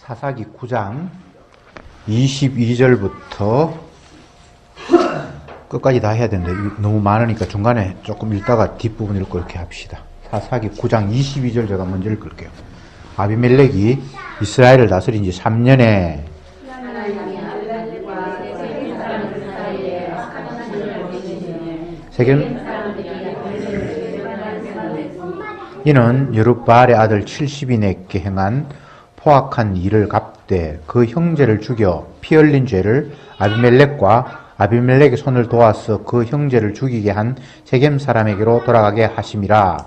사사기 9장 22절부터 끝까지 다 해야 되는데 너무 많으니까 중간에 조금 읽다가 뒷부분 읽고 이렇게 합시다. 사사기 9장 22절 제가 먼저 읽을게요. 아비멜렉이 이스라엘을 다스린 지 3년에 이는 여룹바알의 아들 70인에게 행한 포악한 일을 갚되 그 형제를 죽여 피 흘린 죄를 아비멜렉의 손을 도와서 그 형제를 죽이게 한 세겜 사람에게로 돌아가게 하심이라.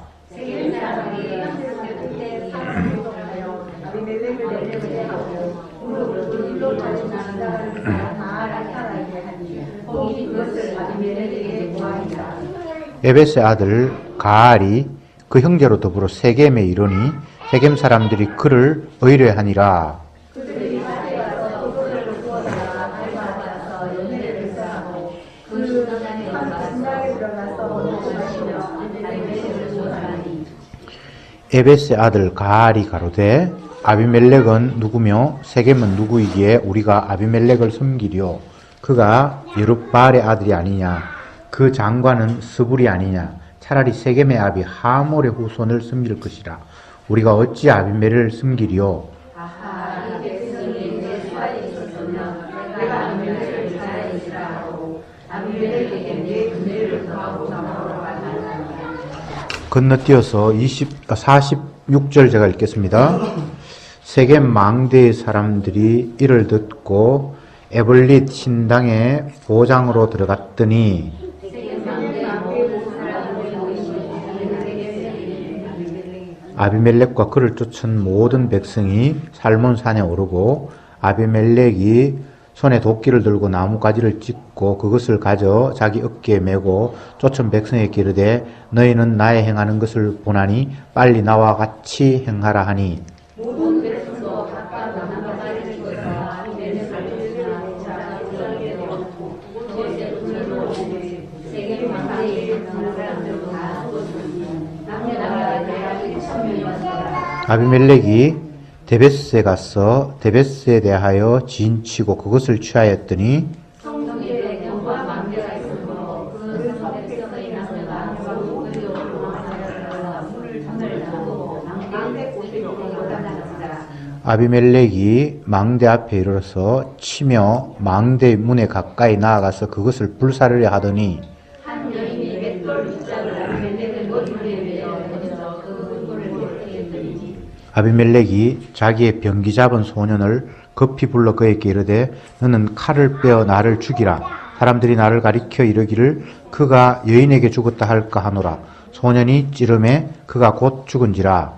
에벳의 아들 가알이 그 형제로 더불어 세겜에 이르니 세겜 사람들이 그를 의뢰하니라. 에벳의 아들 가알이 가로되 아비멜렉은 누구며 세겜은 누구이기에 우리가 아비멜렉을 섬기리요. 그가 여룹바알의 아들이 아니냐. 그 장관은 스불이 아니냐. 차라리 세겜의 아비 하몰의 후손을 섬길 것이라. 우리가 어찌 아비멜렉을 섬기리요. 건너뛰어서 46절 제가 읽겠습니다. 세겜 망대의 사람들이 이를 듣고 에블릿 신당의 보장으로 들어갔더니 아비멜렉과 그를 쫓은 모든 백성이 살몬산에 오르고 아비멜렉이 손에 도끼를 들고 나뭇가지를 찢고 그것을 가져 자기 어깨에 메고 쫓은 백성에게 이르되 너희는 나의 행하는 것을 보나니 빨리 나와 같이 행하라 하니 아비멜렉이 데베스에 가서 데베스에 대하여 진치고 그것을 취하였더니 아비멜렉이 망대 앞에 이르러서 치며 망대 문에 가까이 나아가서 그것을 불사르려 하더니 아비멜렉이 자기의 병기 잡은 소년을 급히 불러 그에게 이르되 너는 칼을 빼어 나를 죽이라. 사람들이 나를 가리켜 이르기를 그가 여인에게 죽었다 할까 하노라. 소년이 찌름에 그가 곧 죽은지라.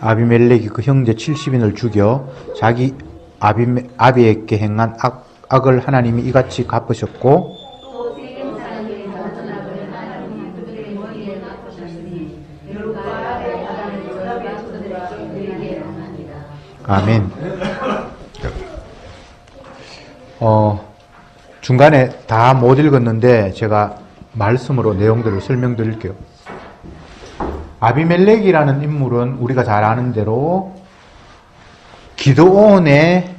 아비멜렉이 그 형제 70인을 죽여 자기 아비에게 행한 악을 하나님이 이같이 갚으셨고 아멘. 중간에 다 못 읽었는데 제가 말씀으로 내용들을 설명드릴게요. 아비멜렉이라는 인물은 우리가 잘 아는 대로 기드온의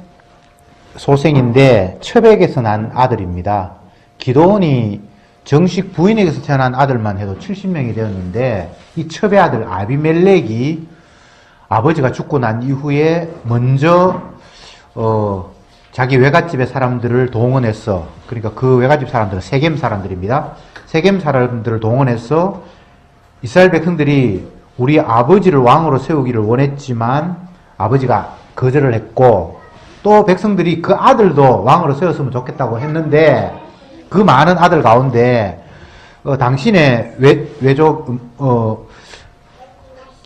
소생인데 첩에게서 난 아들입니다. 기드온이 정식 부인에게서 태어난 아들만 해도 70명이 되었는데 이 첩의 아들 아비멜렉이 아버지가 죽고 난 이후에 먼저 자기 외갓집의 사람들을 동원해서, 그러니까 그 외갓집 사람들은 세겜 사람들입니다. 세겜 사람들을 동원해서 이스라엘 백성들이 우리 아버지를 왕으로 세우기를 원했지만 아버지가 거절을 했고 또 백성들이 그 아들도 왕으로 세웠으면 좋겠다고 했는데 그 많은 아들 가운데 당신의 외족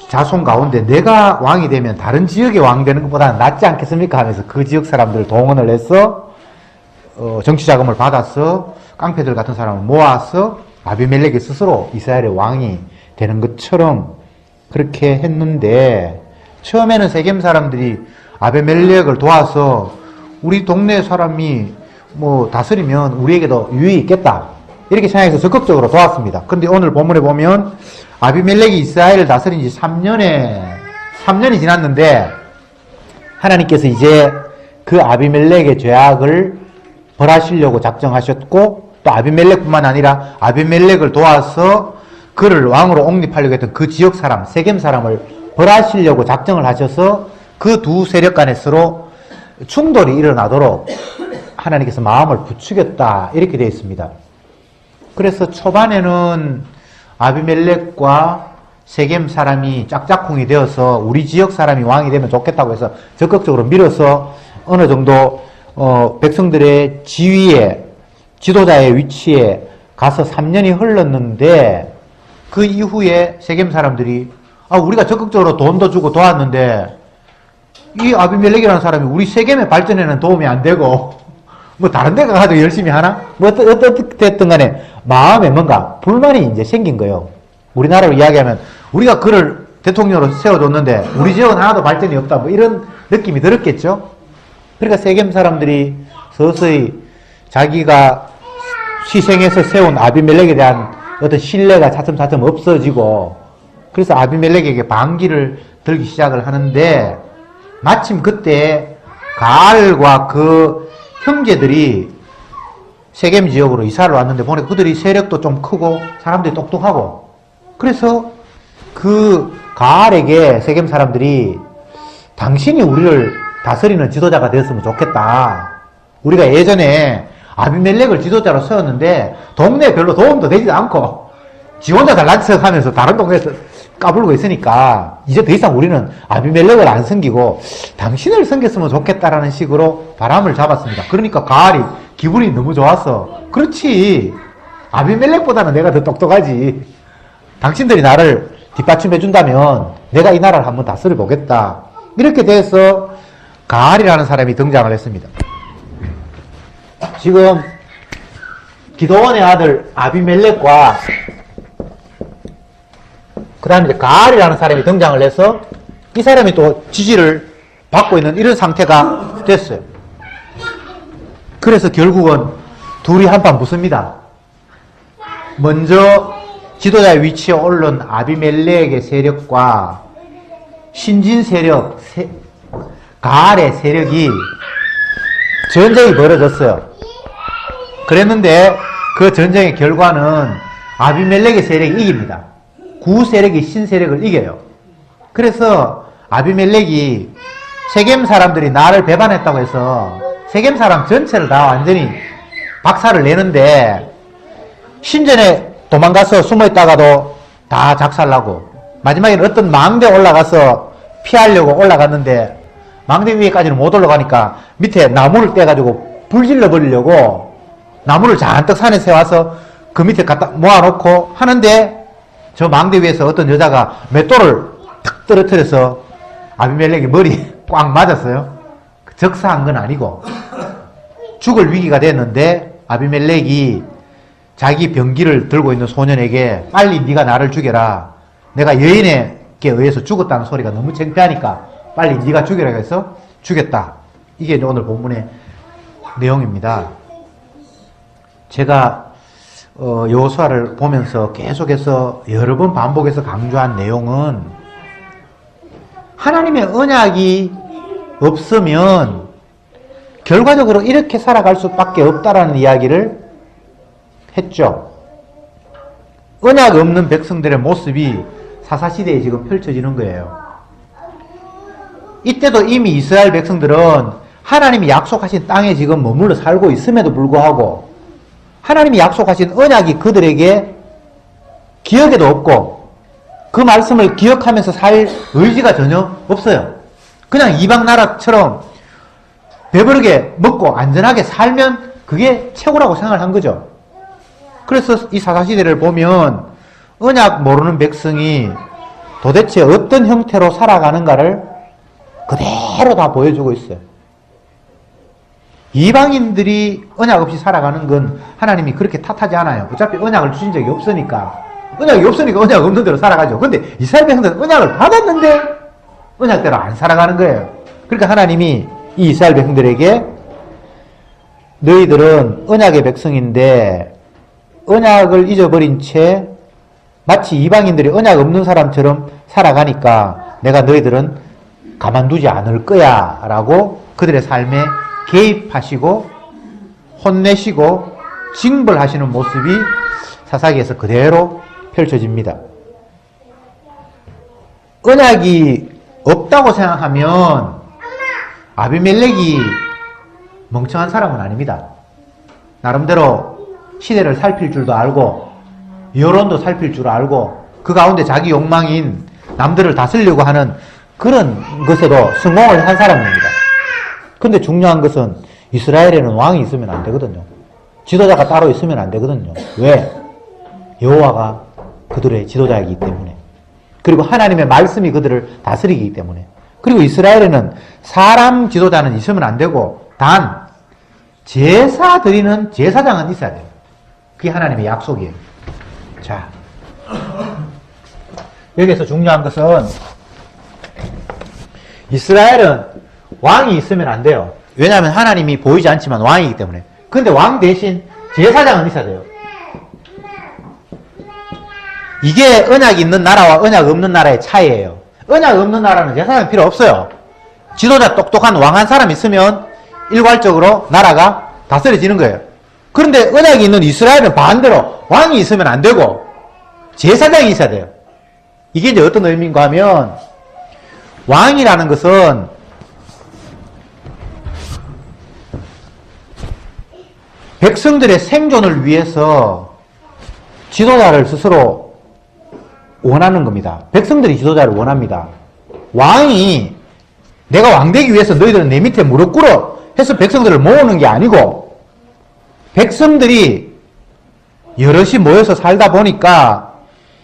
자손 가운데 내가 왕이 되면 다른 지역의 왕 되는 것보다는 낫지 않겠습니까? 하면서 그 지역 사람들을 동원을 해서 정치 자금을 받아서 깡패들 같은 사람을 모아서 아비멜렉이 스스로 이스라엘의 왕이 되는 것처럼 그렇게 했는데 처음에는 세겜 사람들이 아비멜렉을 도와서 우리 동네 사람이 뭐 다스리면 우리에게도 유익이 있겠다. 이렇게 생각해서 적극적으로 도왔습니다. 근데 오늘 본문에 보면 아비멜렉이 이스라엘을 다스린 지 3년이 지났는데 하나님께서 이제 그 아비멜렉의 죄악을 벌하시려고 작정하셨고 또 아비멜렉뿐만 아니라 아비멜렉을 도와서 그를 왕으로 옹립하려고 했던 그 지역 사람, 세겜 사람을 벌하시려고 작정을 하셔서 그 두 세력 간에 서로 충돌이 일어나도록 하나님께서 마음을 부추겼다 이렇게 되어 있습니다. 그래서 초반에는 아비멜렉과 세겜 사람이 짝짝꿍이 되어서 우리 지역 사람이 왕이 되면 좋겠다고 해서 적극적으로 밀어서 어느 정도 백성들의 지위에 지도자의 위치에 가서 3년이 흘렀는데 그 이후에 세겜 사람들이 우리가 적극적으로 돈도 주고 도왔는데 이 아비멜렉이라는 사람이 우리 세겜의 발전에는 도움이 안 되고 뭐 다른 데 가도 열심히 하나? 뭐 어떻든 간에 마음에 뭔가 불만이 이제 생긴 거예요. 우리나라로 이야기하면 우리가 그를 대통령으로 세워줬는데 우리 지역은 하나도 발전이 없다 뭐 이런 느낌이 들었겠죠. 그러니까 세겜 사람들이 서서히 자기가 희생해서 세운 아비멜렉에 대한 어떤 신뢰가 차츰차츰 없어지고 그래서 아비멜렉에게 반기를 들기 시작을 하는데 마침 그때 가알과 그 형제들이 세겜 지역으로 이사를 왔는데 보니까 그들이 세력도 좀 크고 사람들이 똑똑하고 그래서 그 가알에게 세겜 사람들이 당신이 우리를 다스리는 지도자가 되었으면 좋겠다. 우리가 예전에 아비멜렉을 지도자로 세웠는데 동네에 별로 도움도 되지도 않고 지 혼자 잘난 하면서 다른 동네에서 까불고 있으니까 이제 더 이상 우리는 아비멜렉을 안 섬기고 당신을 섬겼으면 좋겠다라는 식으로 바람을 잡았습니다. 그러니까 가알이 기분이 너무 좋았어. 그렇지. 아비멜렉보다는 내가 더 똑똑하지. 당신들이 나를 뒷받침해 준다면 내가 이 나라를 한번 다스려 보겠다. 이렇게 돼서 가알이라는 사람이 등장을 했습니다. 지금 기드온의 아들 아비멜렉과 그 다음에 이제 가알이라는 사람이 등장을 해서 이 사람이 또 지지를 받고 있는 이런 상태가 됐어요. 그래서 결국은 둘이 한판 붙습니다. 먼저 지도자의 위치에 오른 아비멜렉의 세력과 신진 세력, 가알의 세력이 전쟁이 벌어졌어요. 그랬는데 그 전쟁의 결과는 아비멜렉의 세력이 이깁니다. 구 세력이 신 세력을 이겨요. 그래서 아비멜렉이 세겜 사람들이 나를 배반했다고 해서 세겜 사람 전체를 다 완전히 박살을 내는데 신전에 도망가서 숨어있다가도 다 작살나고 마지막에는 어떤 망대에 올라가서 피하려고 올라갔는데 망대 위에까지는 못 올라가니까 밑에 나무를 떼가지고 불질러 버리려고 나무를 잔뜩 산에 세워서 그 밑에 갖다 모아놓고 하는데 저 망대 위에서 어떤 여자가 맷돌을 탁 떨어뜨려서 아비멜렉이 머리 꽉 맞았어요. 적사한 건 아니고 죽을 위기가 됐는데 아비멜렉이 자기 병기를 들고 있는 소년에게 빨리 네가 나를 죽여라. 내가 여인에게 의해서 죽었다는 소리가 너무 창피하니까 빨리 네가 죽여라 해서 죽였다. 이게 오늘 본문의 내용입니다. 제가 여호수아를 보면서 계속해서 여러 번 반복해서 강조한 내용은 하나님의 언약이 없으면 결과적으로 이렇게 살아갈 수밖에 없다라는 이야기를 했죠. 언약 없는 백성들의 모습이 사사시대에 지금 펼쳐지는 거예요. 이때도 이미 이스라엘 백성들은 하나님이 약속하신 땅에 지금 머물러 살고 있음에도 불구하고 하나님이 약속하신 언약이 그들에게 기억에도 없고 그 말씀을 기억하면서 살 의지가 전혀 없어요. 그냥 이방 나라처럼 배부르게 먹고 안전하게 살면 그게 최고라고 생각을 한 거죠. 그래서 이 사사시대를 보면 언약 모르는 백성이 도대체 어떤 형태로 살아가는가를 그대로 다 보여주고 있어요. 이방인들이 언약 없이 살아가는 건 하나님이 그렇게 탓하지 않아요. 어차피 언약을 주신 적이 없으니까. 언약이 없으니까 언약 없는 대로 살아가죠. 근데 이스라엘 백성들은 언약을 받았는데 언약대로 안 살아가는 거예요. 그러니까 하나님이 이 이스라엘 백성들에게 너희들은 언약의 백성인데 언약을 잊어버린 채 마치 이방인들이 언약 없는 사람처럼 살아가니까 내가 너희들은 가만두지 않을 거야 라고 그들의 삶에 개입하시고 혼내시고 징벌하시는 모습이 사사기에서 그대로 펼쳐집니다. 언약이 없다고 생각하면 아비멜렉이 멍청한 사람은 아닙니다. 나름대로 시대를 살필 줄도 알고 여론도 살필 줄 알고 그 가운데 자기 욕망인 남들을 다스리려고 하는 그런 것에도 성공을 한 사람입니다. 근데 중요한 것은 이스라엘에는 왕이 있으면 안 되거든요. 지도자가 따로 있으면 안 되거든요. 왜? 여호와가 그들의 지도자이기 때문에. 그리고 하나님의 말씀이 그들을 다스리기 때문에. 그리고 이스라엘에는 사람 지도자는 있으면 안 되고 단 제사 드리는 제사장은 있어야 돼요. 그게 하나님의 약속이에요. 자, 여기서 중요한 것은 이스라엘은 왕이 있으면 안 돼요. 왜냐하면 하나님이 보이지 않지만 왕이기 때문에. 근데 왕 대신 제사장은 있어야 돼요. 이게 언약이 있는 나라와 언약 없는 나라의 차이예요. 언약 없는 나라는 제사장 필요 없어요. 지도자 똑똑한 왕 한 사람 있으면 일괄적으로 나라가 다스려지는 거예요. 그런데 언약이 있는 이스라엘은 반대로 왕이 있으면 안 되고 제사장이 있어야 돼요. 이게 이제 어떤 의미인가 하면 왕이라는 것은 백성들의 생존을 위해서 지도자를 스스로 원하는 겁니다. 백성들이 지도자를 원합니다. 왕이 내가 왕 되기 위해서 너희들은 내 밑에 무릎 꿇어 해서 백성들을 모으는 게 아니고 백성들이 여럿이 모여서 살다 보니까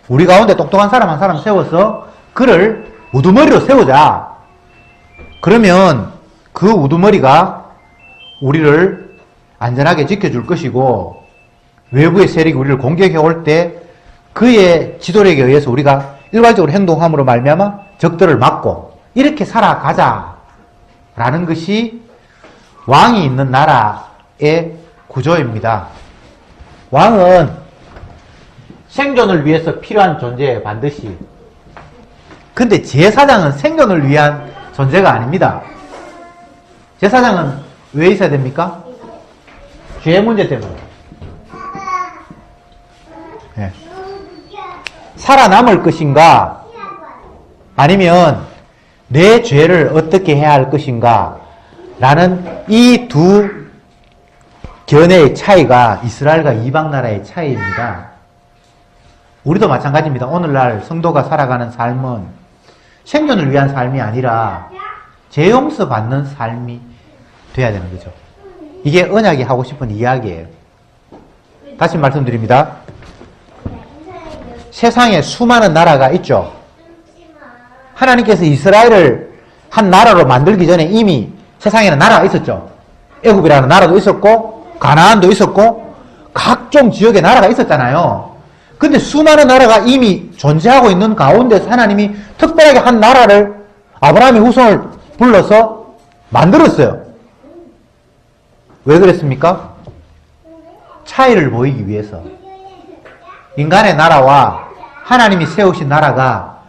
우리 가운데 똑똑한 사람 한 사람 세워서 그를 우두머리로 세우자. 그러면 그 우두머리가 우리를 안전하게 지켜줄 것이고 외부의 세력이 우리를 공격해 올 때 그의 지도력에 의해서 우리가 일괄적으로 행동함으로 말미암아 적들을 막고 이렇게 살아가자라는 것이 왕이 있는 나라의 구조입니다. 왕은 생존을 위해서 필요한 존재예요, 반드시. 근데 제사장은 생존을 위한 존재가 아닙니다. 제사장은 왜 있어야 됩니까? 죄 문제 때문에. 네. 살아남을 것인가 아니면 내 죄를 어떻게 해야 할 것인가 라는 이 두 견해의 차이가 이스라엘과 이방 나라의 차이입니다. 우리도 마찬가지입니다. 오늘날 성도가 살아가는 삶은 생존을 위한 삶이 아니라 죄 용서 받는 삶이 돼야 되는 거죠. 이게 언약이 하고 싶은 이야기예요. 다시 말씀드립니다. 세상에 수많은 나라가 있죠. 하나님께서 이스라엘을 한 나라로 만들기 전에 이미 세상에는 나라가 있었죠. 애굽이라는 나라도 있었고 가나안도 있었고 각종 지역의 나라가 있었잖아요. 근데 수많은 나라가 이미 존재하고 있는 가운데서 하나님이 특별하게 한 나라를 아브라함의 후손을 불러서 만들었어요. 왜 그랬습니까? 차이를 보이기 위해서. 인간의 나라와 하나님이 세우신 나라가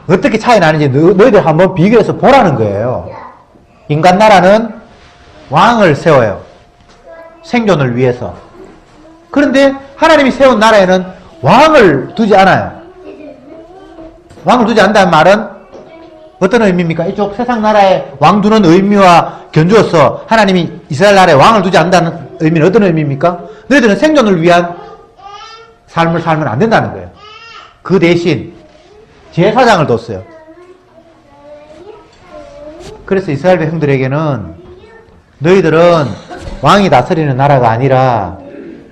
어떻게 차이 나는지 너희들 한번 비교해서 보라는 거예요. 인간 나라는 왕을 세워요. 생존을 위해서. 그런데 하나님이 세운 나라에는 왕을 두지 않아요. 왕을 두지 않는다는 말은 어떤 의미입니까? 이쪽 세상 나라에 왕 두는 의미와 견주어서 하나님이 이스라엘 나라에 왕을 두지 않는다는 의미는 어떤 의미입니까? 너희들은 생존을 위한 삶을 살면 안 된다는 거예요. 그 대신 제사장을 뒀어요. 그래서 이스라엘 백성들에게는 너희들은 왕이 다스리는 나라가 아니라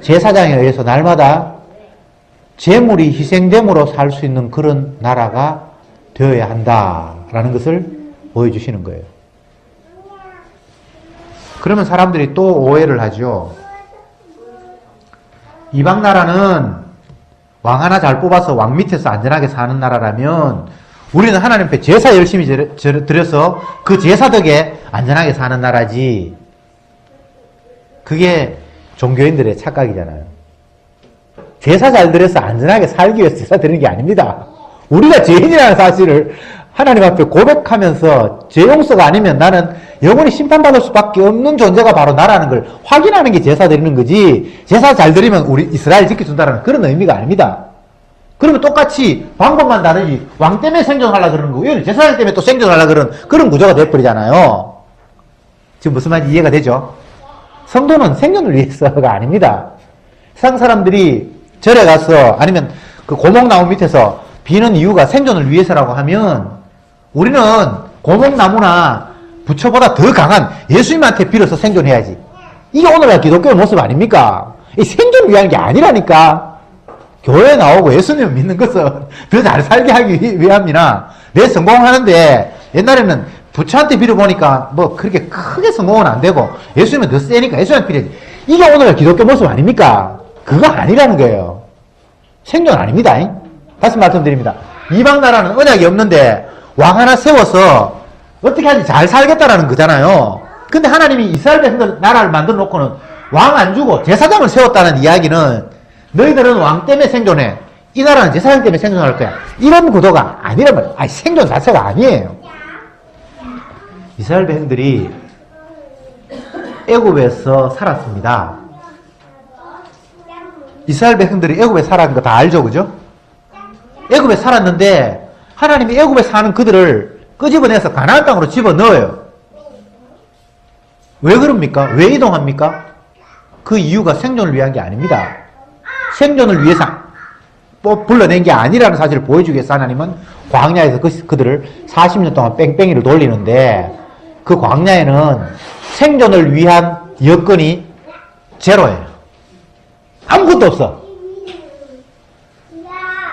제사장에 의해서 날마다 제물이 희생됨으로 살 수 있는 그런 나라가 되어야 한다라는 것을 보여주시는 거예요. 그러면 사람들이 또 오해를 하죠. 이방 나라는 왕 하나 잘 뽑아서 왕 밑에서 안전하게 사는 나라라면 우리는 하나님 앞에 제사 열심히 드려서 그 제사 덕에 안전하게 사는 나라지. 그게 종교인들의 착각이잖아요. 제사 잘 드려서 안전하게 살기 위해서 제사 드리는 게 아닙니다. 우리가 죄인이라는 사실을 하나님 앞에 고백하면서 죄 용서가 아니면 나는 영원히 심판받을 수밖에 없는 존재가 바로 나라는 걸 확인하는 게 제사 드리는 거지, 제사 잘 드리면 우리 이스라엘 지켜준다는 그런 의미가 아닙니다. 그러면 똑같이 방법만 다르지 왕 때문에 생존하려고 그러는 거고 얘는 제사장 때문에 또 생존하려고 그런 구조가 돼버리잖아요. 지금 무슨 말인지 이해가 되죠? 성도는 생존을 위해서가 아닙니다. 세상 사람들이 절에 가서 아니면 그 고목나무 밑에서 비는 이유가 생존을 위해서라고 하면 우리는 고목나무나 부처보다 더 강한 예수님한테 빌어서 생존해야지. 이게 오늘날 기독교의 모습 아닙니까? 이 생존을 위한 게 아니라니까. 교회에 나오고 예수님을 믿는 것은 더 잘 살게 하기 위함이나 내 성공하는데 옛날에는 부처한테 빌어보니까 뭐 그렇게 크게 성공은 안 되고 예수님은 더 세니까 예수님한테 빌어야지. 이게 오늘날 기독교 모습 아닙니까? 그거 아니라는 거예요. 생존 아닙니다. 다시 말씀드립니다. 이방 나라는 언약이 없는데 왕 하나 세워서 어떻게 하지 잘 살겠다라는 거잖아요. 근데 하나님이 이스라엘 백성들 나라를 만들어 놓고는 왕 안 주고 제사장을 세웠다는 이야기는 너희들은 왕 때문에 생존해. 이 나라는 제사장 때문에 생존할 거야. 이런 구도가 아니란 말이에요. 아니, 생존 자체가 아니에요. 이스라엘 백성들이 애굽에서 살았습니다. 이스라엘 백성들이 애굽에 살았는 거 다 알죠, 그죠? 애굽에 살았는데 하나님이 애굽에 사는 그들을 끄집어내서 가나안 땅으로 집어넣어요. 왜 그럽니까? 왜 이동합니까? 그 이유가 생존을 위한 게 아닙니다. 생존을 위해서 불러낸 게 아니라는 사실을 보여주기 위해서 하나님은 광야에서 그들을 40년 동안 뺑뺑이를 돌리는데 그 광야에는 생존을 위한 여건이 제로예요. 아무것도 없어.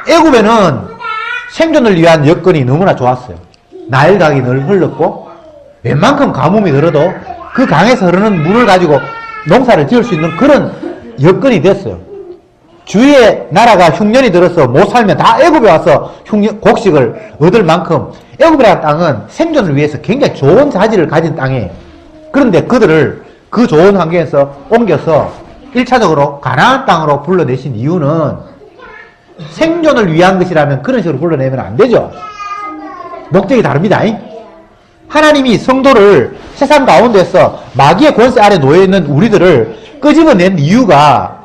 애굽에는 생존을 위한 여건이 너무나 좋았어요. 나일강이 늘 흘렀고 웬만큼 가뭄이 들어도 그 강에서 흐르는 물을 가지고 농사를 지을 수 있는 그런 여건이 됐어요. 주위에 나라가 흉년이 들어서 못 살면 다 애굽에 와서 곡식을 얻을 만큼 애굽이라는 땅은 생존을 위해서 굉장히 좋은 자질을 가진 땅이에요. 그런데 그들을 그 좋은 환경에서 옮겨서 1차적으로 가나안 땅으로 불러내신 이유는 생존을 위한 것이라면 그런 식으로 불러내면 안 되죠. 목적이 다릅니다. 하나님이 성도를 세상 가운데서 마귀의 권세 아래 놓여있는 우리들을 끄집어낸 이유가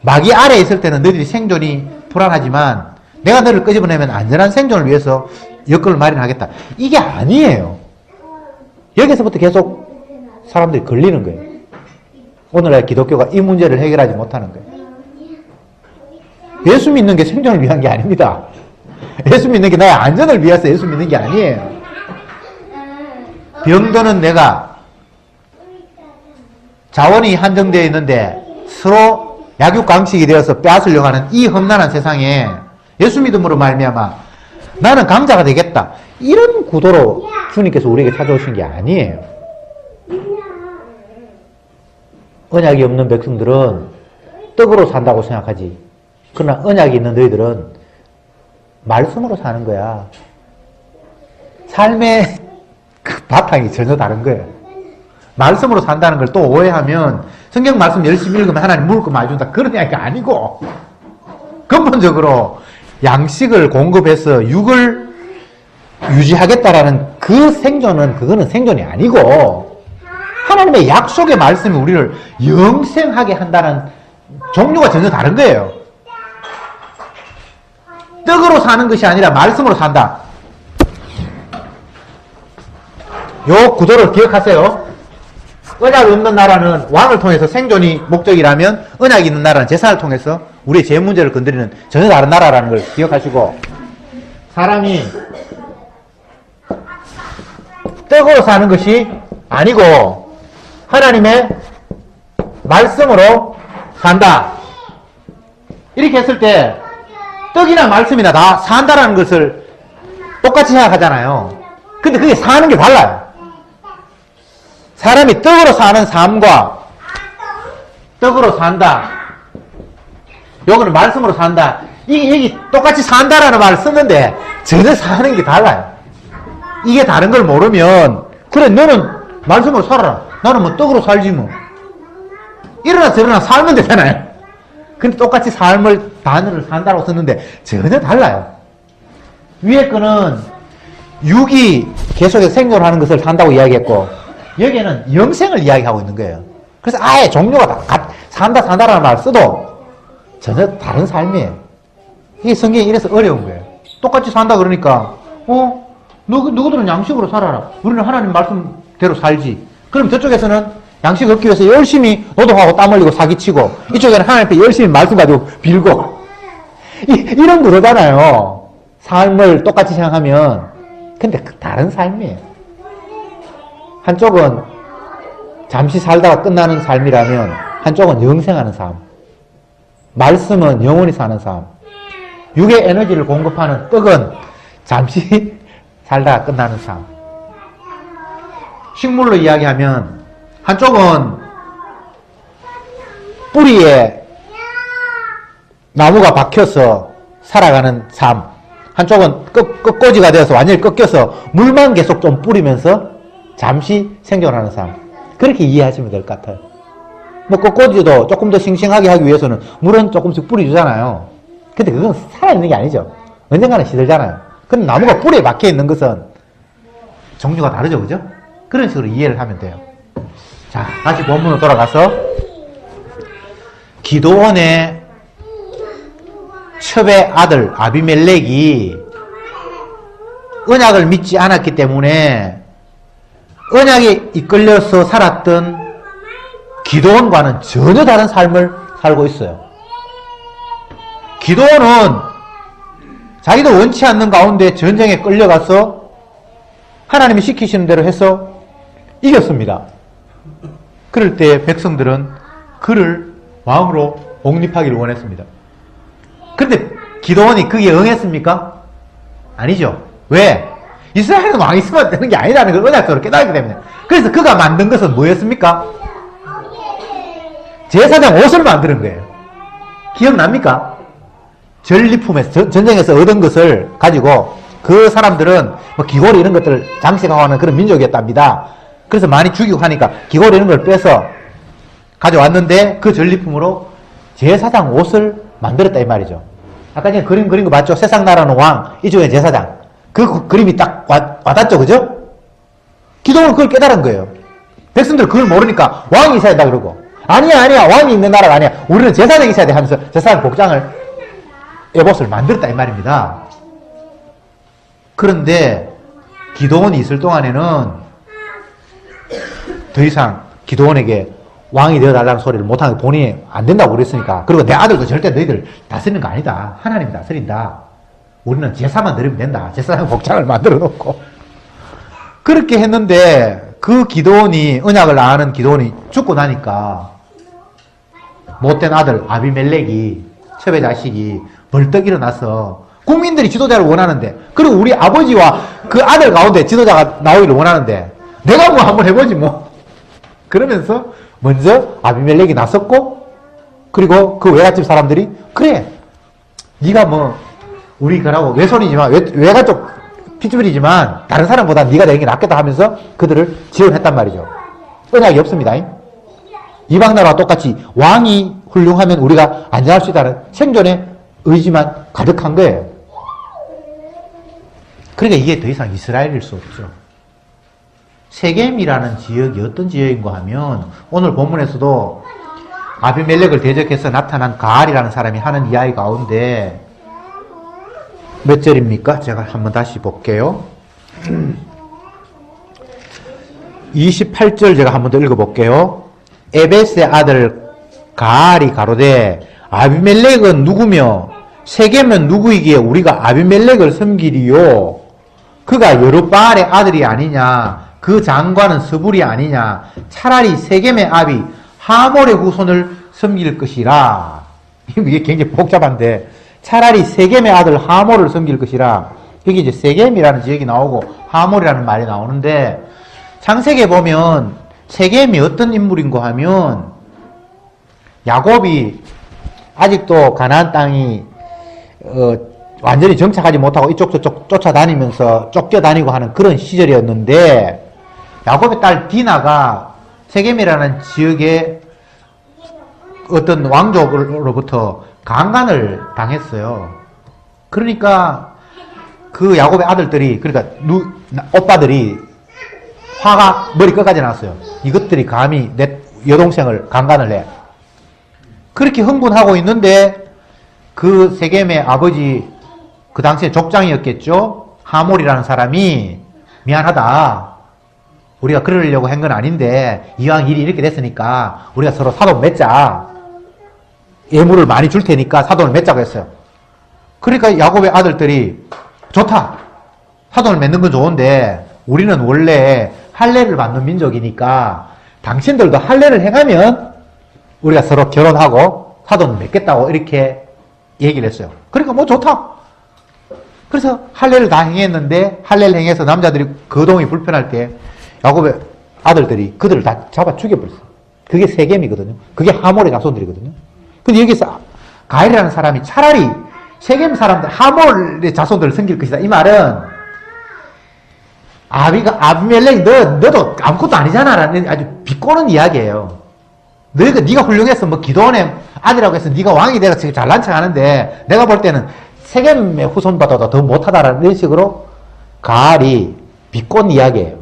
마귀 아래에 있을 때는 너희들이 생존이 불안하지만 내가 너를 끄집어내면 안전한 생존을 위해서 여건을 마련하겠다. 이게 아니에요. 여기서부터 계속 사람들이 걸리는 거예요. 오늘날 기독교가 이 문제를 해결하지 못하는 거예요. 예수 믿는 게 생존을 위한 게 아닙니다. 예수 믿는 게 나의 안전을 위해서 예수 믿는 게 아니에요. 병드는 내가 자원이 한정되어 있는데 서로 약육강식이 되어서 빼앗으려고 하는 이 험난한 세상에 예수 믿음으로 말미암아 나는 강자가 되겠다. 이런 구도로 주님께서 우리에게 찾아오신 게 아니에요. 언약이 없는 백성들은 떡으로 산다고 생각하지. 그러나 언약이 있는 너희들은 말씀으로 사는 거야. 삶의 그 바탕이 전혀 다른 거예요. 말씀으로 산다는 걸 또 오해하면 성경 말씀 열심히 읽으면 하나님 물을 거 많이 준다. 그런 이야기가 아니고 근본적으로 양식을 공급해서 육을 유지하겠다라는 그 생존은 그거는 생존이 아니고 하나님의 약속의 말씀이 우리를 영생하게 한다는 종류가 전혀 다른 거예요. 떡으로 사는 것이 아니라 말씀으로 산다. 요 구도를 기억하세요. 언약이 없는 나라는 왕을 통해서 생존이 목적이라면 언약이 있는 나라는 제사를 통해서 우리의 죄 문제를 건드리는 전혀 다른 나라라는 걸 기억하시고 사람이 떡으로 사는 것이 아니고 하나님의 말씀으로 산다. 이렇게 했을 때 떡이나 말씀이나 다 산다라는 것을 똑같이 생각하잖아요. 근데 그게 사는 게 달라요. 사람이 떡으로 사는 삶과 떡으로 산다. 요거는 말씀으로 산다. 이게 똑같이 산다라는 말을 쓰는데 전혀 사는 게 달라요. 이게 다른 걸 모르면 그래 너는 말씀으로 살아라. 나는 뭐 떡으로 살지 뭐. 일어나 저러나 살면 되잖아요. 근데 똑같이 삶을, 단어를 산다고 썼는데 전혀 달라요. 위에 거는 육이 계속해서 생존하는 것을 산다고 이야기했고, 여기에는 영생을 이야기하고 있는 거예요. 그래서 아예 종류가 다 산다라는 말을 써도 전혀 다른 삶이에요. 이게 성경이 이래서 어려운 거예요. 똑같이 산다 그러니까, 누구들은 양식으로 살아라. 우리는 하나님 말씀대로 살지. 그럼 저쪽에서는 양식 얻기 위해서 열심히 노동하고 땀 흘리고 사기치고, 이쪽에는 하나님 앞에 열심히 말씀 가지고 빌고. 이런 거잖아요. 삶을 똑같이 생각하면. 근데 다른 삶이에요. 한쪽은 잠시 살다가 끝나는 삶이라면, 한쪽은 영생하는 삶. 말씀은 영원히 사는 삶. 육의 에너지를 공급하는 떡은 잠시 살다가 끝나는 삶. 식물로 이야기하면 한쪽은 뿌리에 나무가 박혀서 살아가는 삶, 한쪽은 끝꽂이가 되어서 완전히 꺾여서 물만 계속 좀 뿌리면서 잠시 생존하는 삶. 그렇게 이해하시면 될 것 같아요. 뭐 끝꽂이도 조금 더 싱싱하게 하기 위해서는 물은 조금씩 뿌려주잖아요. 근데 그건 살아있는 게 아니죠. 언젠가는 시들잖아요. 근데 나무가 뿌리에 박혀 있는 것은 종류가 다르죠, 그죠? 그런 식으로 이해를 하면 돼요. 자, 다시 본문으로 돌아가서 기드온의 첩의 아들 아비멜렉이 언약을 믿지 않았기 때문에 언약에 이끌려서 살았던 기드온과는 전혀 다른 삶을 살고 있어요. 기드온은 자기도 원치 않는 가운데 전쟁에 끌려가서 하나님이 시키시는 대로 해서 이겼습니다. 그럴 때 백성들은 그를 왕으로 옹립하기를 원했습니다. 그런데 기드온이 거기에 응했습니까? 아니죠. 왜? 이스라엘은 왕이 있으면 되는 게 아니라는 걸 언약적으로 깨달았기 때문에. 그래서 그가 만든 것은 뭐였습니까? 제사장 옷을 만드는 거예요. 기억납니까? 전리품에서, 전쟁에서 얻은 것을 가지고 그 사람들은 뭐 귀고리 이런 것들을 장식하고 하는 그런 민족이었답니다. 그래서 많이 죽이고 하니까 귀고리 이런 걸 빼서 가져왔는데 그 전리품으로 제사장 옷을 만들었다 이 말이죠. 아까 전에 그림 그린 거 맞죠? 세상 나라는 왕, 이쪽에 제사장. 그 그림이 딱 와닿죠, 그죠? 기도는 그걸 깨달은 거예요. 백성들 그걸 모르니까 왕이 있어야 된다 그러고, 아니야 왕이 있는 나라가 아니야, 우리는 제사장이 있어야 돼 하면서 제사장 복장을, 에봇을 만들었다 이 말입니다. 그런데 기드온이 있을 동안에는 더 이상 기드온에게 왕이 되어달라는 소리를 못하는 게 본인이 안 된다고 그랬으니까, 그리고 내 아들도 절대 너희들 다스리는 거 아니다, 하나님이 다스린다, 우리는 제사만 드리면 된다, 제사장 복장을 만들어 놓고 그렇게 했는데, 그 기드온이, 언약을 아는 기드온이 죽고 나니까 못된 아들 아비멜렉이, 첩의 자식이 벌떡 일어나서 국민들이 지도자를 원하는데, 그리고 우리 아버지와 그 아들 가운데 지도자가 나오기를 원하는데 내가 뭐 한번 해보지 뭐, 그러면서 먼저 아비멜렉이 나섰고, 그리고 그 외갓집 사람들이 그래 네가 뭐 우리 그라고 외손이지만 외가족 피줄이지만 다른 사람보다 네가 되는 게 낫겠다 하면서 그들을 지원했단 말이죠. 언약이 없습니다. 이방 나라와 똑같이 왕이 훌륭하면 우리가 안전할 수 있다는 생존의 의지만 가득한 거예요. 그러니까 이게 더 이상 이스라엘일 수 없죠. 세겜이라는 지역이 어떤 지역인가 하면, 오늘 본문에서도 아비멜렉을 대적해서 나타난 가알이라는 사람이 하는 이야기 가운데 몇 절입니까? 제가 한번 다시 볼게요. 28절 제가 한번 더 읽어볼게요. 에벳의 아들 가알이 가로되 아비멜렉은 누구며 세겜은 누구이기에 우리가 아비멜렉을 섬기리요? 그가 여룻바알의 아들이 아니냐? 그 장관은 스불이 아니냐? 차라리 세겜의 아비 하몰의 후손을 섬길 것이라. 이게 굉장히 복잡한데, 차라리 세겜의 아들 하몰을 섬길 것이라. 여기 이제 세겜이라는 지역이 나오고 하몰이라는 말이 나오는데, 창세기에 보면 세겜이 어떤 인물인가 하면, 야곱이 아직도 가나안 땅이 완전히 정착하지 못하고 이쪽 저쪽 쫓아다니면서 쫓겨다니고 하는 그런 시절이었는데, 야곱의 딸 디나가 세겜이라는 지역에 어떤 왕족으로부터 강간을 당했어요. 그러니까 그 야곱의 아들들이, 그러니까 오빠들이 화가 머리 끝까지 났어요. 이것들이 감히 내 여동생을 강간을 해. 그렇게 흥분하고 있는데 그 세겜의 아버지, 그 당시에 족장이었겠죠? 하몰이라는 사람이 미안하다. 우리가 그러려고 한 건 아닌데 이왕 일이 이렇게 됐으니까 우리가 서로 사돈 맺자. 예물을 많이 줄 테니까 사돈을 맺자고 했어요. 그러니까 야곱의 아들들이 좋다. 사돈을 맺는 건 좋은데 우리는 원래 할례를 받는 민족이니까 당신들도 할례를 행하면 우리가 서로 결혼하고 사돈을 맺겠다고 이렇게 얘기를 했어요. 그러니까 뭐 좋다. 그래서 할례를 다 행했는데 할례를 행해서 남자들이 거동이 불편할 때 야곱의 아들들이 그들을 다 잡아 죽여버렸어요. 그게 세겜이거든요. 그게 하몰의 자손들이거든요. 근데 여기서 가엘이라는 사람이 차라리 세겜 사람들, 하몰의 자손들을 섬길 것이다. 이 말은 아비멜렉 너도 아무것도 아니잖아 라는 아주 비꼬는 이야기예요. 네가 훌륭해서 뭐 기도원의 아들이라고 해서 네가 왕이 돼서 지금 잘난 척 하는데 내가 볼 때는 세겜의 후손보다도 더 못하다라는 이런 식으로 가알이 비꼰 이야기예요.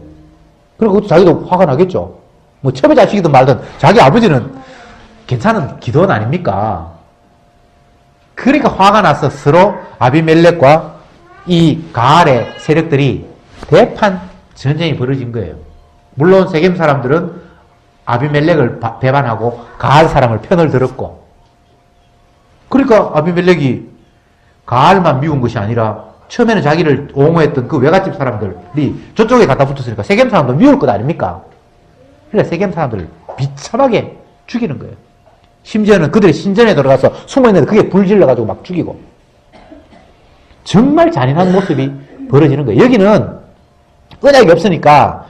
그리고 자기도 화가 나겠죠. 뭐 첩의 자식이든 말든 자기 아버지는 괜찮은 기도원 아닙니까? 그러니까 화가 나서 서로 아비멜렉과 이 가알의 세력들이 대판 전쟁이 벌어진 거예요. 물론 세겜 사람들은 아비멜렉을 배반하고 가알 사람을 편을 들었고, 그러니까 아비멜렉이 가알만 미운 것이 아니라 처음에는 자기를 옹호했던 그 외갓집 사람들이 저쪽에 갖다 붙었으니까 세겜 사람도 미울 것 아닙니까? 그러니까 세겜 사람들을 비참하게 죽이는 거예요. 심지어는 그들의 신전에 들어가서 숨어있는데 그게 불질러가지고 막 죽이고. 정말 잔인한 모습이 벌어지는 거예요. 여기는 언약이 없으니까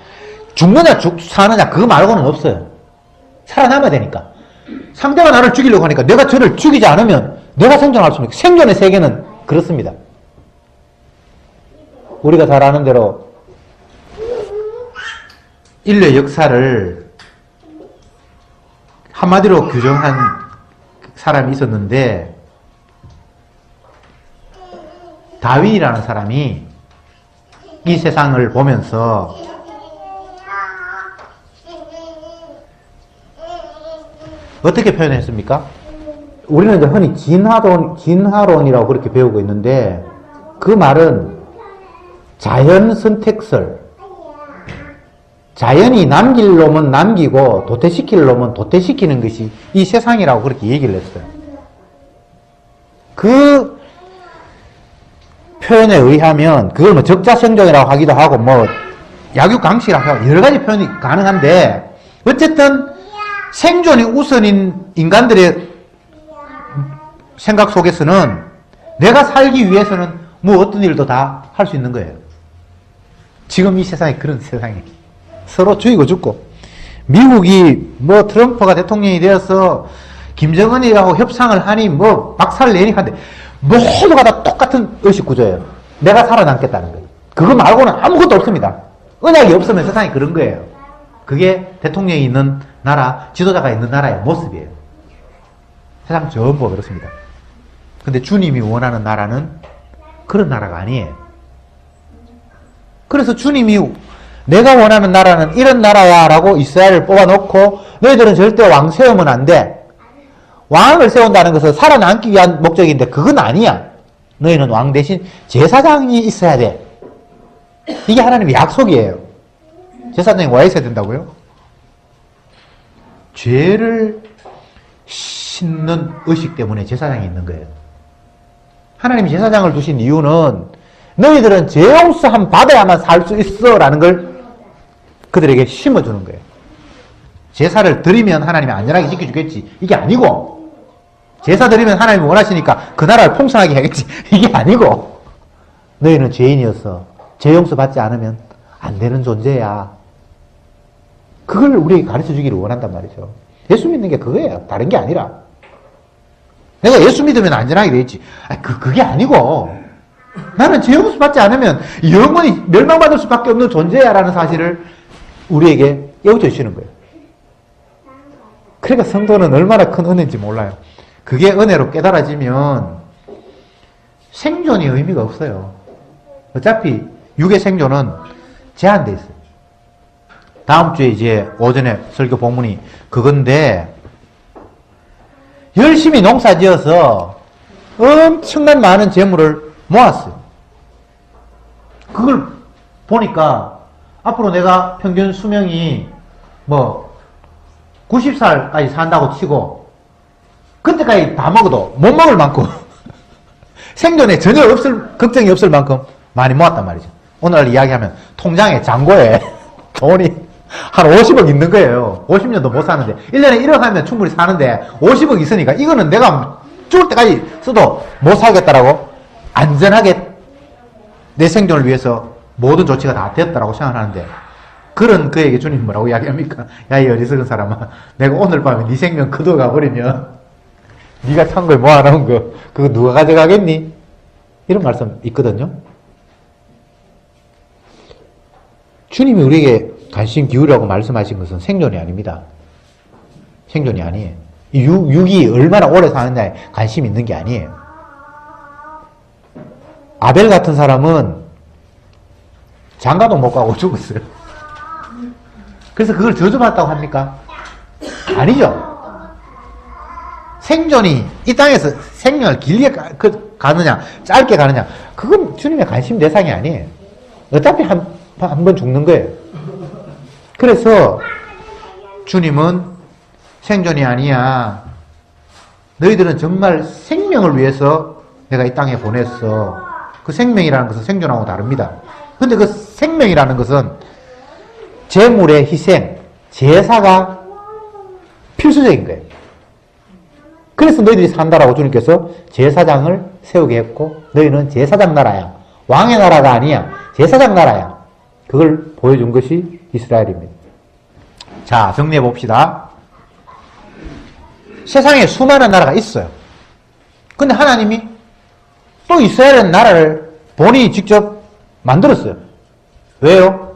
죽느냐 사느냐 그거 말고는 없어요. 살아남아야 되니까. 상대가 나를 죽이려고 하니까 내가 저를 죽이지 않으면 내가 생존할 수 없는, 생존의 세계는 그렇습니다. 우리가 잘 아는 대로 인류의 역사를 한마디로 규정한 사람이 있었는데, 다윈이라는 사람이 이 세상을 보면서 어떻게 표현했습니까? 우리는 이제 흔히 진화론이라고 그렇게 배우고 있는데, 그 말은 자연 선택설, 자연이 남길 놈은 남기고 도태시킬 놈은 도태시키는 것이 이 세상이라고 그렇게 얘기를 했어요. 그 표현에 의하면 그걸 뭐 적자생존이라고 하기도 하고 뭐 약육강식이라고 하고 여러 가지 표현이 가능한데, 어쨌든 생존이 우선인 인간들의 생각 속에서는 내가 살기 위해서는 뭐 어떤 일도 다 할 수 있는 거예요. 지금 이 세상이 그런 세상이에요. 서로 죽이고 죽고. 미국이 뭐 트럼프가 대통령이 되어서 김정은이라고 협상을 하니 뭐 박살을 내니 하는데 모두가 다 똑같은 의식 구조예요. 내가 살아남겠다는 거예요. 그거 말고는 아무것도 없습니다. 언약이 없으면 세상이 그런 거예요. 그게 대통령이 있는 나라, 지도자가 있는 나라의 모습이에요. 세상 전부가 그렇습니다. 근데 주님이 원하는 나라는 그런 나라가 아니에요. 그래서 주님이 내가 원하는 나라는 이런 나라야 라고 이스라엘을 뽑아놓고 너희들은 절대 왕 세우면 안 돼. 왕을 세운다는 것은 살아남기 위한 목적인데 그건 아니야. 너희는 왕 대신 제사장이 있어야 돼. 이게 하나님의 약속이에요. 제사장이 와 있어야 된다고요? 죄를 씻는 의식 때문에 제사장이 있는 거예요. 하나님이 제사장을 두신 이유는 너희들은 죄 용서함 받아야만 살 수 있어 라는 걸 그들에게 심어주는 거예요. 제사를 드리면 하나님이 안전하게 지켜주겠지. 이게 아니고, 제사 드리면 하나님이 원하시니까 그 나라를 풍성하게 하겠지. 이게 아니고, 너희는 죄인이어서 죄 용서 받지 않으면 안 되는 존재야. 그걸 우리에게 가르쳐 주기를 원한단 말이죠. 예수 믿는 게 그거예요. 다른 게 아니라. 내가 예수 믿으면 안전하게 되겠지. 그게 아니고, 나는 죄 용서 받지 않으면 영원히 멸망받을 수밖에 없는 존재야 라는 사실을 우리에게 깨우쳐 주시는 거예요. 그러니까 성도는 얼마나 큰 은혜인지 몰라요. 그게 은혜로 깨달아지면 생존이 의미가 없어요. 어차피 육의 생존은 제한돼 있어요. 다음 주에 이제 오전에 설교 본문이 그건데, 열심히 농사 지어서 엄청난 많은 재물을 모았어요. 그걸 보니까 앞으로 내가 평균 수명이 뭐 90살까지 산다고 치고 그때까지 다 먹어도 못 먹을 만큼 생존에 전혀 걱정이 없을 만큼 많이 모았단 말이죠. 오늘 이야기하면 통장에 잔고에 돈이 한 50억 있는 거예요. 50년도 못 사는데 1년에 1억 하면 충분히 사는데 50억 있으니까 이거는 내가 죽을 때까지 써도 못 살겠다라고 안전하게 내 생존을 위해서 모든 조치가 다 되었다라고 생각하는데, 그런 그에게 주님 뭐라고 이야기합니까? 야, 이 어리석은 사람아, 내가 오늘 밤에 네 생명 거둬가 버리면 네가 창고에 모아놓은 거 그거 누가 가져가겠니? 이런 말씀 있거든요. 주님이 우리에게 관심 기울이라고 말씀하신 것은 생존이 아닙니다. 생존이 아니에요. 육이 얼마나 오래 사느냐에 관심이 있는 게 아니에요. 아벨 같은 사람은 장가도 못 가고 죽었어요. 그래서 그걸 저주받았다고 합니까? 아니죠. 생존이 이 땅에서 생명을 길게 가느냐 짧게 가느냐, 그건 주님의 관심 대상이 아니에요. 어차피 한 번 죽는 거예요. 그래서 주님은 생존이 아니야, 너희들은 정말 생명을 위해서 내가 이 땅에 보냈어. 그 생명이라는 것은 생존하고 다릅니다. 근데 그 생명이라는 것은 제물의 희생, 제사가 필수적인 거예요. 그래서 너희들이 산다라고 주님께서 제사장을 세우게 했고, 너희는 제사장 나라야. 왕의 나라가 아니야. 제사장 나라야. 그걸 보여준 것이 이스라엘입니다. 자, 정리해 봅시다. 세상에 수많은 나라가 있어요. 근데 하나님이 또 이스라엘은 나라를 본인이 직접 만들었어요. 왜요?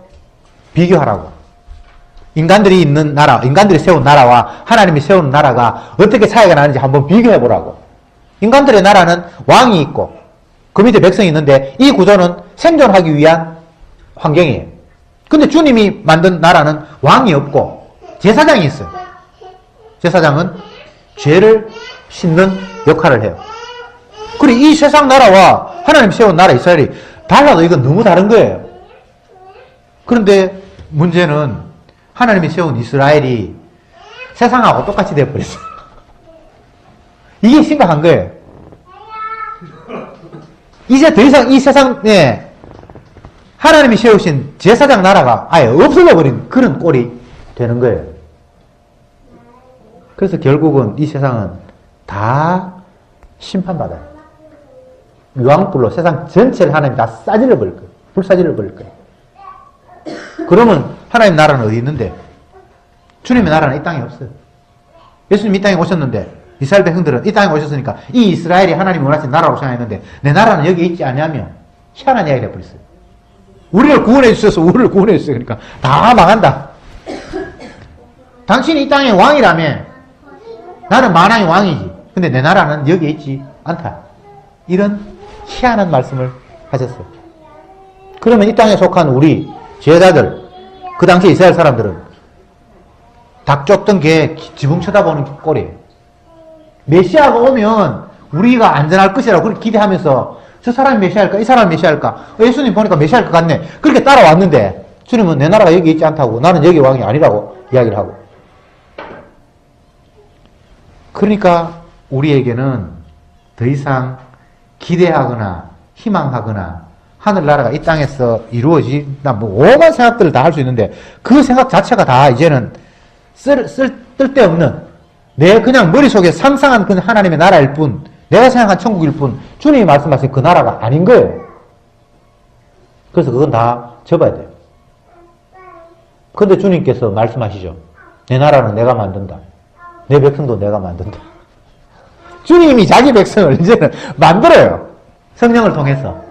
비교하라고. 인간들이 있는 나라, 인간들이 세운 나라와 하나님이 세운 나라가 어떻게 차이가 나는지 한번 비교해 보라고. 인간들의 나라는 왕이 있고 그 밑에 백성이 있는데, 이 구조는 생존하기 위한 환경이에요. 근데 주님이 만든 나라는 왕이 없고 제사장이 있어요. 제사장은 죄를 씻는 역할을 해요. 그리고 이 세상 나라와 하나님 세운 나라 이스라엘이 달라도 이건 너무 다른 거예요. 그런데 문제는 하나님이 세운 이스라엘이 세상하고 똑같이 되어버렸어요. 이게 심각한 거예요. 이제 더 이상 이 세상에 하나님이 세우신 제사장 나라가 아예 없어져 버린 그런 꼴이 되는 거예요. 그래서 결국은 이 세상은 다 심판받아요. 유황불로 세상 전체를 하나님이 다 싸질러 버릴 거예요. 불사질러 버릴 거예요. 그러면 하나님 나라는 어디 있는데? 주님의 나라는 이 땅에 없어요. 예수님 이 땅에 오셨는데 이스라엘 백성들은 이 땅에 오셨으니까 이 이스라엘이 하나님이 원하신 나라라고 생각했는데, 내 나라는 여기 있지 않냐면 희한한 이야기가 돼버렸어요. 우리를 구원해 주셔서 우리를 구원해 주세요. 그러니까 다 망한다. 당신이 이 땅의 왕이라면 나는 만왕의 왕이지. 근데 내 나라는 여기에 있지 않다. 이런 희한한 말씀을 하셨어요. 그러면 이 땅에 속한 우리 제자들, 그 당시 이스라엘 사람들은 닭 쫓던 개 지붕 쳐다보는 꼴이에요. 메시아가 오면 우리가 안전할 것이라고 그렇게 기대하면서 저 사람이 메시아일까? 이 사람이 메시아일까? 예수님 보니까 메시아일 것 같네. 그렇게 따라왔는데 주님은 내 나라가 여기 있지 않다고, 나는 여기 왕이 아니라고 이야기를 하고. 그러니까 우리에게는 더 이상 기대하거나 희망하거나 하늘나라가 이 땅에서 이루어진다, 뭐 오만 생각들을 다 할 수 있는데 그 생각 자체가 다 이제는 쓸데없는, 내 그냥 머릿속에 상상한 그 하나님의 나라일 뿐, 내가 생각한 천국일 뿐, 주님이 말씀하신 그 나라가 아닌 거예요. 그래서 그건 다 접어야 돼요. 근데 주님께서 말씀하시죠. 내 나라는 내가 만든다. 내 백성도 내가 만든다. 주님이 자기 백성을 이제는 만들어요. 성령을 통해서.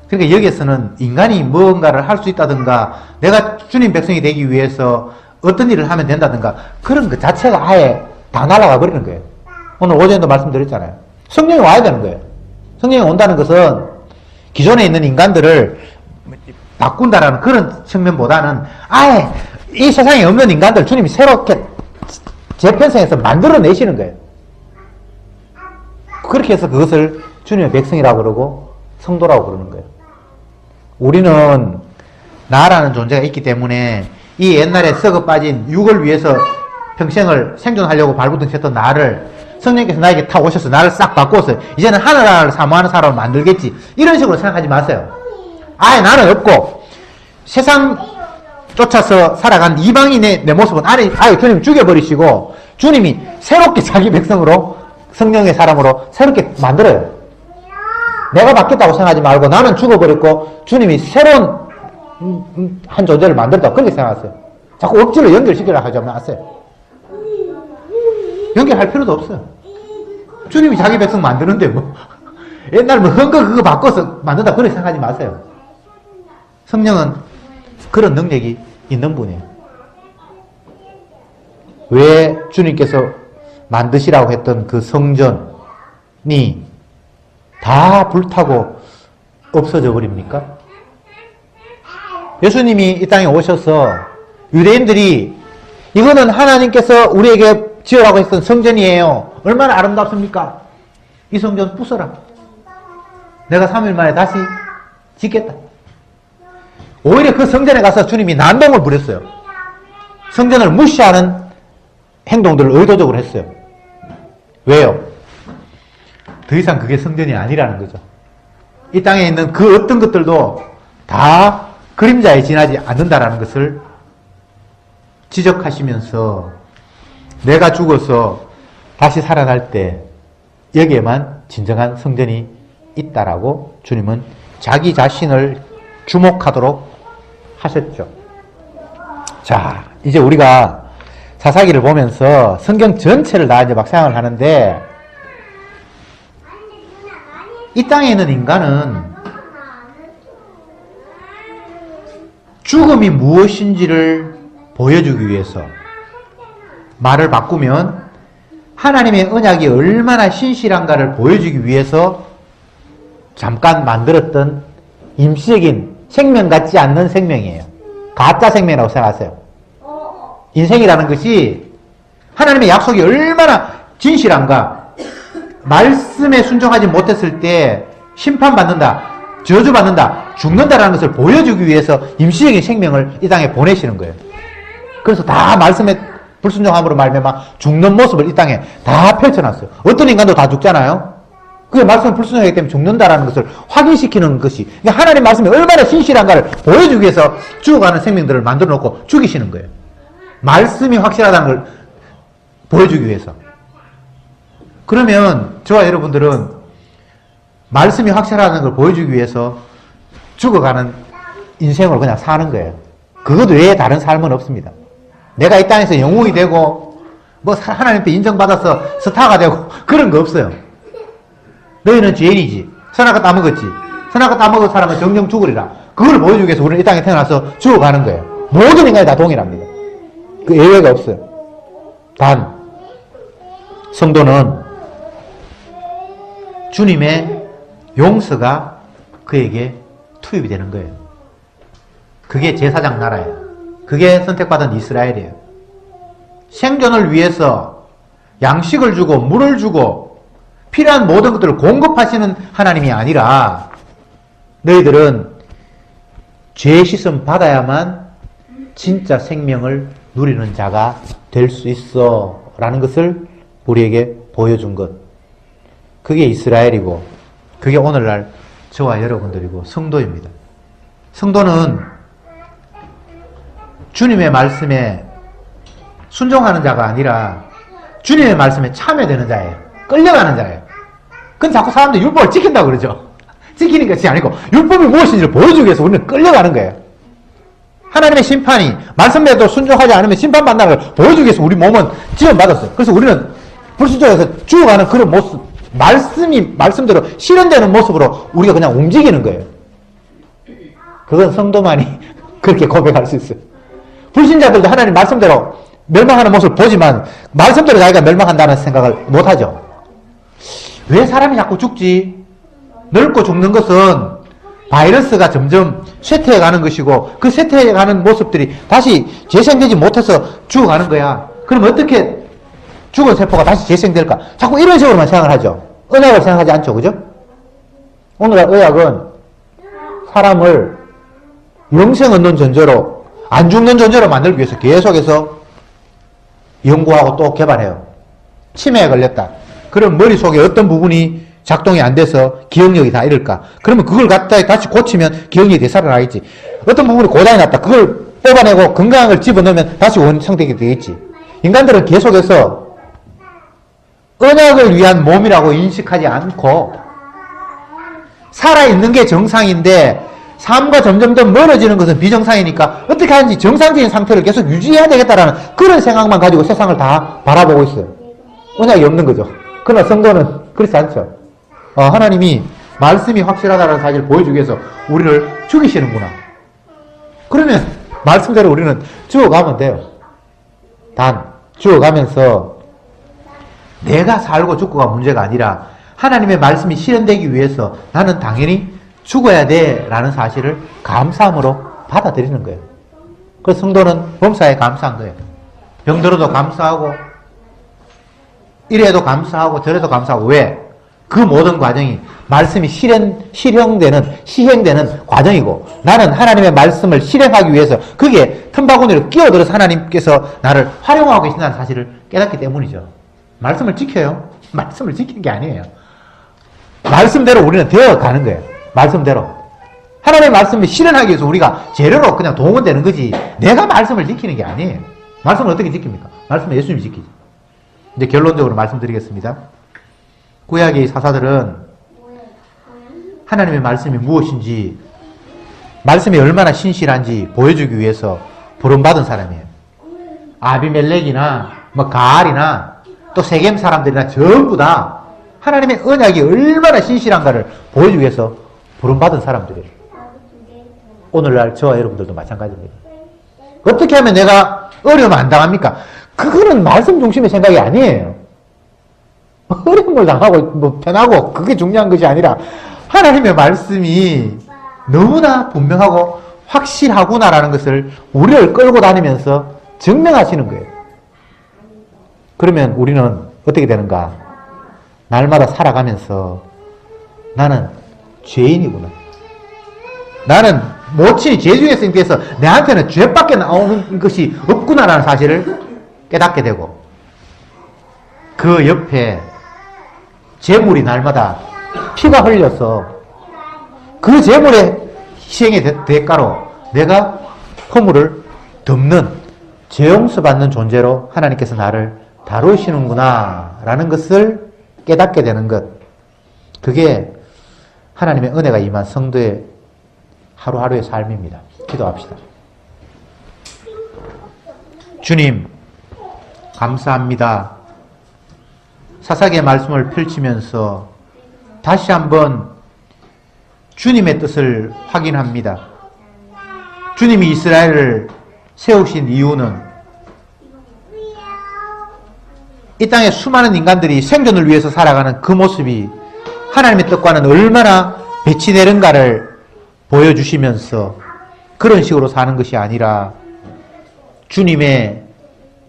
그러니까 여기에서는 인간이 무언가를 할 수 있다든가, 내가 주님 백성이 되기 위해서 어떤 일을 하면 된다든가 그런 것 자체가 아예 다 날아가 버리는 거예요. 오늘 오전에도 말씀드렸잖아요. 성령이 와야 되는 거예요. 성령이 온다는 것은 기존에 있는 인간들을 바꾼다라는 그런 측면보다는 아예 이 세상에 없는 인간들 주님이 새롭게 재편성해서 만들어내시는 거예요. 그렇게 해서 그것을 주님의 백성이라고 그러고 성도라고 그러는 거예요. 우리는 나라는 존재가 있기 때문에 이 옛날에 썩어 빠진 육을 위해서 평생을 생존하려고 발부둥 쳤던 나를 성령께서 나에게 타 오셔서 나를 싹 바꿔서 이제는 하늘나라를 사모하는 사람을 만들겠지, 이런 식으로 생각하지 마세요. 아예 나는 없고 세상 쫓아서 살아간 이방인의 내 모습은 아예 주님 죽여버리시고 주님이 새롭게 자기 백성으로 성령의 사람으로 새롭게 만들어요. 내가 바뀌었다고 생각하지 말고 나는 죽어버렸고 주님이 새로운 한 존재를 만들었다고 그렇게 생각하세요. 자꾸 억지로 연결시키려고 하지 마세요. 연결할 필요도 없어요. 주님이 자기 백성 만드는데 뭐 옛날 뭐 헌거 그거 바꿔서 만든다 그렇게 생각하지 마세요. 성령은 그런 능력이 있는 분이에요. 왜 주님께서 만드시라고 했던 그 성전이 다 불타고 없어져 버립니까? 예수님이 이 땅에 오셔서 유대인들이 이거는 하나님께서 우리에게 지으라고 했던 성전이에요. 얼마나 아름답습니까? 이 성전 부숴라. 내가 3일 만에 다시 짓겠다. 오히려 그 성전에 가서 주님이 난동을 부렸어요. 성전을 무시하는 행동들을 의도적으로 했어요. 왜요? 더 이상 그게 성전이 아니라는 거죠. 이 땅에 있는 그 어떤 것들도 다 그림자에 지나지 않는다라는 것을 지적하시면서 내가 죽어서 다시 살아날 때 여기에만 진정한 성전이 있다라고 주님은 자기 자신을 주목하도록 하셨죠. 자, 이제 우리가 사사기를 보면서 성경 전체를 다 이제 막 생각을 하는데 이 땅에 있는 인간은 죽음이 무엇인지를 보여주기 위해서 말을 바꾸면 하나님의 언약이 얼마나 신실한가를 보여주기 위해서 잠깐 만들었던 임시적인 생명 같지 않는 생명이에요. 가짜 생명이라고 생각하세요. 인생이라는 것이 하나님의 약속이 얼마나 진실한가, 말씀에 순종하지 못했을 때 심판받는다, 저주받는다, 죽는다라는 것을 보여주기 위해서 임시적인 생명을 이 땅에 보내시는 거예요. 그래서 다 말씀에 불순종함으로 말미암아 죽는 모습을 이 땅에 다 펼쳐놨어요. 어떤 인간도 다 죽잖아요. 그게 말씀에 불순종하기 때문에 죽는다라는 것을 확인시키는 것이, 그러니까 하나님 말씀이 얼마나 신실한가를 보여주기 위해서 죽어가는 생명들을 만들어 놓고 죽이시는 거예요. 말씀이 확실하다는 걸 보여주기 위해서. 그러면 저와 여러분들은 말씀이 확실하다는 걸 보여주기 위해서 죽어가는 인생으로 그냥 사는 거예요. 그것 외에 다른 삶은 없습니다. 내가 이 땅에서 영웅이 되고 뭐 하나님께 인정받아서 스타가 되고 그런 거 없어요. 너희는 죄인이지. 선악과 따먹었지. 선악과 따먹은 사람은 정령 죽으리라. 그걸 보여주기 위해서 우리는 이 땅에 태어나서 죽어가는 거예요. 모든 인간이 다 동일합니다. 그 예외가 없어요. 단 성도는 주님의 용서가 그에게 투입이 되는 거예요. 그게 제사장 나라예요. 그게 선택받은 이스라엘이에요. 생존을 위해서 양식을 주고 물을 주고 필요한 모든 것들을 공급하시는 하나님이 아니라 너희들은 죄 씻음 받아야만 진짜 생명을 누리는 자가 될 수 있어 라는 것을 우리에게 보여준 것. 그게 이스라엘이고 그게 오늘날 저와 여러분들이고 성도입니다. 성도는 주님의 말씀에 순종하는 자가 아니라 주님의 말씀에 참여되는 자예요. 끌려가는 자예요. 그건 자꾸 사람들이 율법을 지킨다고 그러죠. 지키는 것이 아니고 율법이 무엇인지를 보여주기 위해서 우리는 끌려가는 거예요. 하나님의 심판이 말씀대로 순종하지 않으면 심판받는다는 걸 보여주기 위해서 우리 몸은 지원받았어요. 그래서 우리는 불순종해서 죽어가는 그런 모습, 말씀대로 실현되는 모습으로 우리가 그냥 움직이는 거예요. 그건 성도만이 그렇게 고백할 수 있어요. 불신자들도 하나님 말씀대로 멸망하는 모습을 보지만 말씀대로 자기가 멸망한다는 생각을 못하죠. 왜 사람이 자꾸 죽지? 늙고 죽는 것은 바이러스가 점점 쇠퇴해가는 것이고 그 쇠퇴해가는 모습들이 다시 재생되지 못해서 죽어가는 거야. 그럼 어떻게 죽은 세포가 다시 재생될까? 자꾸 이런 식으로만 생각을 하죠. 의학을 생각하지 않죠. 그죠? 오늘날 의학은 사람을 영생 얻는 존재로, 안 죽는 존재로 만들기 위해서 계속해서 연구하고 또 개발해요. 치매에 걸렸다. 그럼 머릿속에 어떤 부분이 작동이 안 돼서 기억력이 다 이럴까? 그러면 그걸 갖다 다시 고치면 기억력이 되살아나겠지. 어떤 부분이 고장이 났다. 그걸 뽑아내고 건강한 걸 집어넣으면 다시 원상되게 되겠지. 인간들은 계속해서 언약을 위한 몸이라고 인식하지 않고 살아있는 게 정상인데 삶과 점점 더 멀어지는 것은 비정상이니까 어떻게 하는지 정상적인 상태를 계속 유지해야 되겠다라는 그런 생각만 가지고 세상을 다 바라보고 있어요. 언약이 없는 거죠. 그러나 성도는 그렇지 않죠. 하나님이 말씀이 확실하다는 사실을 보여주기 위해서 우리를 죽이시는구나. 그러면 말씀대로 우리는 죽어가면 돼요. 단 죽어가면서 내가 살고 죽고가 문제가 아니라 하나님의 말씀이 실현되기 위해서 나는 당연히 죽어야 돼 라는 사실을 감사함으로 받아들이는 거예요. 그래서 성도는 범사에 감사한 거예요. 병들어도 감사하고 이래도 감사하고 저래도 감사하고. 왜? 그 모든 과정이 말씀이 시행되는 과정이고 나는 하나님의 말씀을 실행하기 위해서 그게 틈바구니로 끼어들어서 하나님께서 나를 활용하고 계신다는 사실을 깨닫기 때문이죠. 말씀을 지켜요. 말씀을 지키는 게 아니에요. 말씀대로 우리는 되어가는 거예요. 말씀대로. 하나님의 말씀을 실현하기 위해서 우리가 재료로 그냥 동원되는 거지 내가 말씀을 지키는 게 아니에요. 말씀을 어떻게 지킵니까? 말씀은 예수님이 지키지. 이제 결론적으로 말씀드리겠습니다. 구약의 사사들은 하나님의 말씀이 무엇인지 말씀이 얼마나 신실한지 보여주기 위해서 부름받은 사람이에요. 아비멜렉이나 가알이나 또 세겜 사람들이나 전부 다 하나님의 언약이 얼마나 신실한가를 보여주기 위해서 부름받은 사람들이에요. 오늘날 저와 여러분들도 마찬가지입니다. 어떻게 하면 내가 어려움 안 당합니까? 그거는 말씀 중심의 생각이 아니에요. 어려움을 당하고 편하고 그게 중요한 것이 아니라 하나님의 말씀이 너무나 분명하고 확실하구나라는 것을 우리를 끌고 다니면서 증명하시는 거예요. 그러면 우리는 어떻게 되는가? 날마다 살아가면서 나는 죄인이구나. 나는 모친이 죄 중에 생겨서 내한테는 죄밖에 나오는 것이 없구나라는 사실을 깨닫게 되고 그 옆에 재물이 날마다 피가 흘려서 그 재물의 희생의 대가로 내가 허물을 덮는 죄 용서받는 존재로 하나님께서 나를 다루시는구나 라는 것을 깨닫게 되는 것. 그게 하나님의 은혜가 임한 성도의 하루하루의 삶입니다. 기도합시다. 주님 감사합니다. 사사기의 말씀을 펼치면서 다시 한번 주님의 뜻을 확인합니다. 주님이 이스라엘을 세우신 이유는 이 땅에 수많은 인간들이 생존을 위해서 살아가는 그 모습이 하나님의 뜻과는 얼마나 배치 되는가를 보여주시면서 그런 식으로 사는 것이 아니라 주님의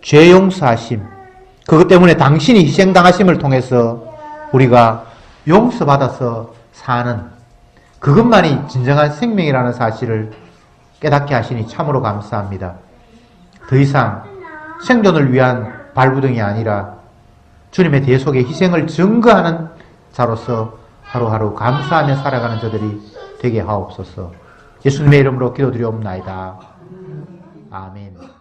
죄 용서하심, 그것 때문에 당신이 희생당하심을 통해서 우리가 용서받아서 사는 그것만이 진정한 생명이라는 사실을 깨닫게 하시니 참으로 감사합니다. 더 이상 생존을 위한 발부등이 아니라 주님의 대속의 희생을 증거하는 자로서 하루하루 감사하며 살아가는 저들이 되게 하옵소서. 예수님의 이름으로 기도드리옵나이다. 아멘.